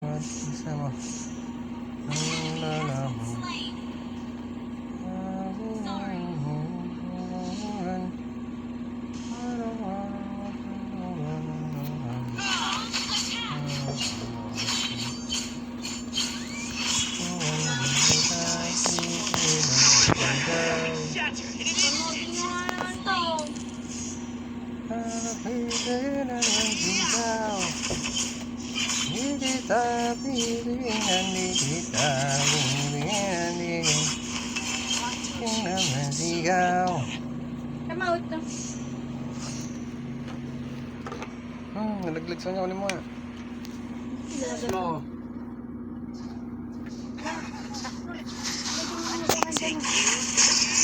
At isa mo ang lalabo. Hindi tapilingan, hindi tapilingan, yung naman sigaw. Kamaot to. Nalaglag sa niya, ulit mo nga. No. Thank you.